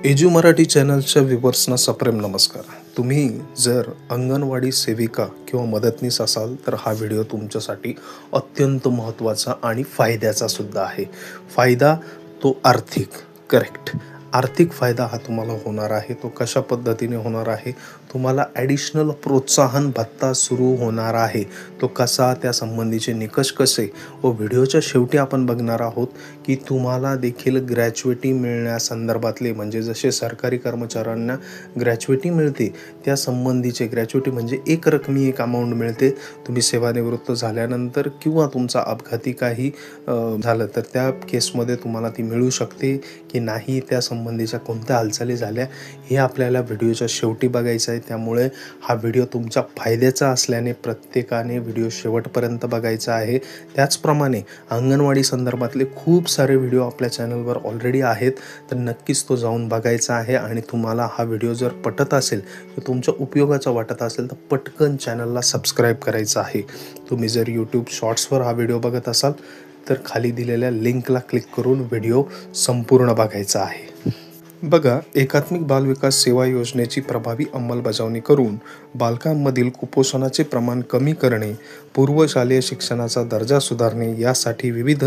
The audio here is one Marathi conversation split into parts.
एजू मराठी चॅनलच्या व्ह्यूवर्सना सप्रेम नमस्कार। तुम्ही जर अंगणवाडी सेविका किंवा मदतनीस असाल तर हा व्हिडिओ तुमच्यासाठी अत्यंत महत्त्वाचा आणि फायद्याचा सुद्धा आहे। फायदा तो आर्थिक, करेक्ट। आर्थिक फायदा हा तुम्हाला होणार आहे। तो कशा पद्धतीने होणार आहे? तुम्हाला ॲडिशनल प्रोत्साहन भत्ता सुरू होणार आहे। तो कसा, त्या संबंधीचे निकष कसे व व्हिडिओच्या शेवटी आपण बघणार आहोत की तुम्हाला देखील ग्रॅच्युइटी मिळण्यासंदर्भातले, म्हणजे जसे सरकारी कर्मचाऱ्यांना ग्रॅच्युइटी मिळते त्या संबंधीचे, ग्रॅच्युइटी म्हणजे एक रकमी एक अमाऊंट मिळते तुम्ही सेवानिवृत्त झाल्यानंतर किंवा तुमचा अपघाती काही झालं तर त्या केसमध्ये तुम्हाला ती मिळू शकते की नाही, त्या संबंधीच्या कोणत्या हालचाली झाल्या हे आपल्याला व्हिडिओच्या शेवटी बघायचं आहे। त्यामुळे हा व्हिडिओ तुमच्या फायद्याचा असल्याने प्रत्येकाने व्हिडिओ शेवटपर्यंत बघायचा आहे। त्याचप्रमाणे अंगणवाडी संदर्भातले खूप सारे व्हिडिओ आपल्या चॅनलवर ऑलरेडी आहेत, तर नक्कीच तो जाऊन बघायचा आहे। आणि तुम्हाला हा व्हिडिओ जर पटत असेल, तुमच्या उपयोगाचा वाटत असेल, तर पटकन चॅनलला सबस्क्राईब करायचं आहे। तुम्ही जर यूट्यूब शॉर्ट्सवर हा व्हिडिओ बघत असाल तर खाली दिलेल्या लिंकला क्लिक करून व्हिडिओ संपूर्ण बघायचा आहे। बघा, एकात्मिक बालविकास सेवा योजनेची प्रभावी अंमलबजावणी करून बालकांमधील कुपोषणाचे प्रमाण कमी करणे, पूर्वशालेय शिक्षणाचा दर्जा सुधारणे यासाठी विविध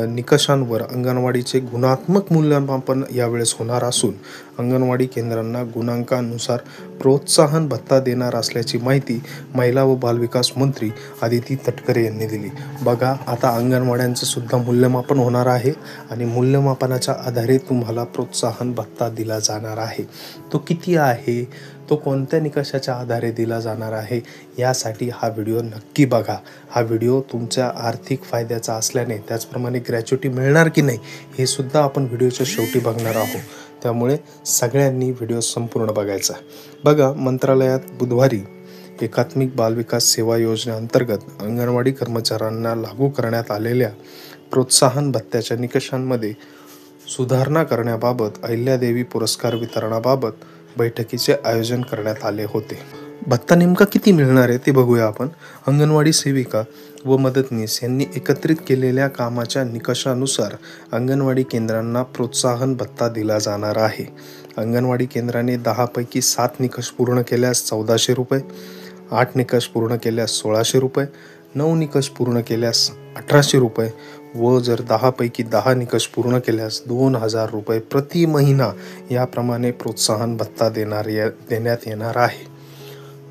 निकषांवर अंगणवाडीचे गुणात्मक मूल्यमापन यावेळेस होणार असून अंगणवाडी केंद्रांना गुणांकानुसार प्रोत्साहन भत्ता देणार असल्याची माहिती महिला व बालविकास मंत्री आदिती तटकरे यांनी दिली। बघा, आता अंगणवाड्यांचं सुद्धा मूल्यमापन होणार आहे आणि मूल्यमापनाच्या आधारे तुम्हाला प्रोत्साहन भत्ता दिला जाणार आहे। तो किती आहे, तो कोणत्या निकषाच्या आधारे दिला जाणार आहे, यासाठी हा व्हिडिओ नक्की बघा। हा व्हिडिओ तुमच्या आर्थिक फायद्याचा असल्याने, त्याचप्रमाणे ग्रॅच्युइटी मिळणार की नाही हे सुद्धा आपण व्हिडिओच्या शेवटी बघणार आहोत। त्यामुळे सगळ्यांनी व्हिडिओ संपूर्ण बघायचा। बघा, मंत्रालयात बुधवारी एकात्मिक बालविकास सेवा योजनेअंतर्गत अंगणवाडी कर्मचाऱ्यांना लागू करण्यात आलेल्या प्रोत्साहन भत्त्याच्या निकषांमध्ये सुधारणा करण्याबाबत अहिल्यादेवी पुरस्कार वितरणाबाबत बैठकीचे आयोजन करण्यात आले होते। भत्ता नेमका किती मिळणार आहे ते बघूया आपण। अंगणवाडी सेविका व मदतनीस यांनी एकत्रित केलेल्या कामाच्या निकषानुसार अंगणवाडी केंद्रांना प्रोत्साहन भत्ता दिला जाणार आहे। अंगणवाडी केंद्राने 10 पैकी 7 निकष पूर्ण केल्यास 1400 रुपये, 8 निकष पूर्ण केल्यास 1600 रुपये, 9 निकष पूर्ण केल्यास 1800 रुपये व जर 10 पैकी 10 निकष पूर्ण केल्यास 2000 रुपये प्रति महिना याप्रमाणे प्रोत्साहन भत्ता देण्यात येणार आहे।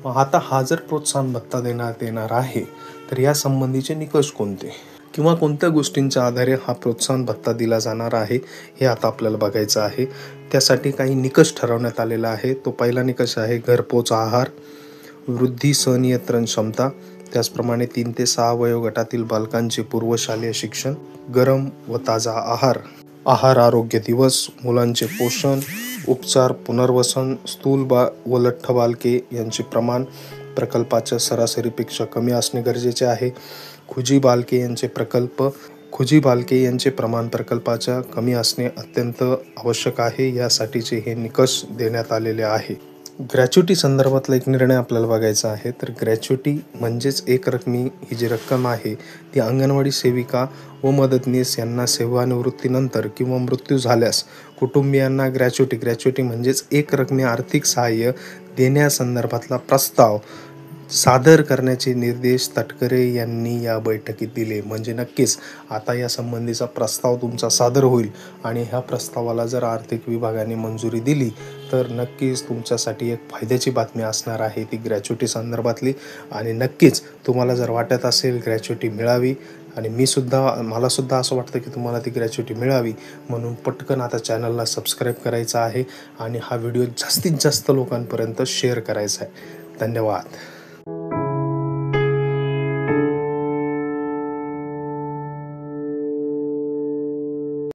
आता हा जर प्रोत्साहन भत्ता देण्यात येणार आहे तर या संबंधीचे निकष कोणते किंवा कोणत्या गोष्टींच्या आधारे हा प्रोत्साहन भत्ता दिला जाणार आहे हे आता आपल्याला बघायचं आहे। त्यासाठी काही निकष ठरवण्यात आलेला आहे। तो पहिला निकष आहे घरपोच आहार, वृद्धी संनियंत्रण क्षमता, त्याचप्रमाणे 3 ते 6 वयोगटातील बालकांचे पूर्वशालेय शिक्षण, गरम व ताजा आहार, आहार आरोग्य दिवस, मुलांचे पोषण, उपचार, पुनर्वसन, स्थूल व लठ्ठ बालके यांचे प्रमाण प्रकल्पाच्या सरासरीपेक्षा कमी असणे गरजेचे आहे। खुजी बालके यांचे प्रमाण प्रकल्पाच्या कमी असणे अत्यंत आवश्यक आहे। यासाठीचे हे निकष देण्यात आलेले आहे। ग्रॅच्युइटी संदर्भातला एक निर्णय आपल्याला बघायचा आहे। तर ग्रॅच्युइटी म्हणजेच एक रकमी ही जी रक्कम आहे ती अंगणवाडी सेविका व मदतनीस यांना सेवानिवृत्तीनंतर किंवा मृत्यू झाल्यास कुटुंबियांना ग्रॅच्युइटी म्हणजेच एक रकमी आर्थिक सहाय्य देण्यासंदर्भातला प्रस्ताव सादर करण्याचे निर्देश तटकरे यांनी या बैठकीत दिले। म्हणजे नक्कीच आता या संबंधीचा प्रस्ताव तुमचा सादर होईल आणि ह्या प्रस्तावाला जर आर्थिक विभागाने मंजुरी दिली तर नक्कीच तुमच्यासाठी एक फायद्याची बातमी असणार आहे ती ग्रॅच्युइटी संदर्भातली। आणि नक्कीच तुम्हाला जर वाटत असेल ग्रॅच्युइटी मिळावी, आणि मला सुद्धा असं वाटतं की तुम्हाला ती ग्रॅच्युइटी मिळावी, म्हणून पटकन आता चॅनलला सबस्क्राईब करायचा आहे आणि हा व्हिडिओ जास्तीत जास्त लोकांपर्यंत शेअर करायचा आहे। धन्यवाद।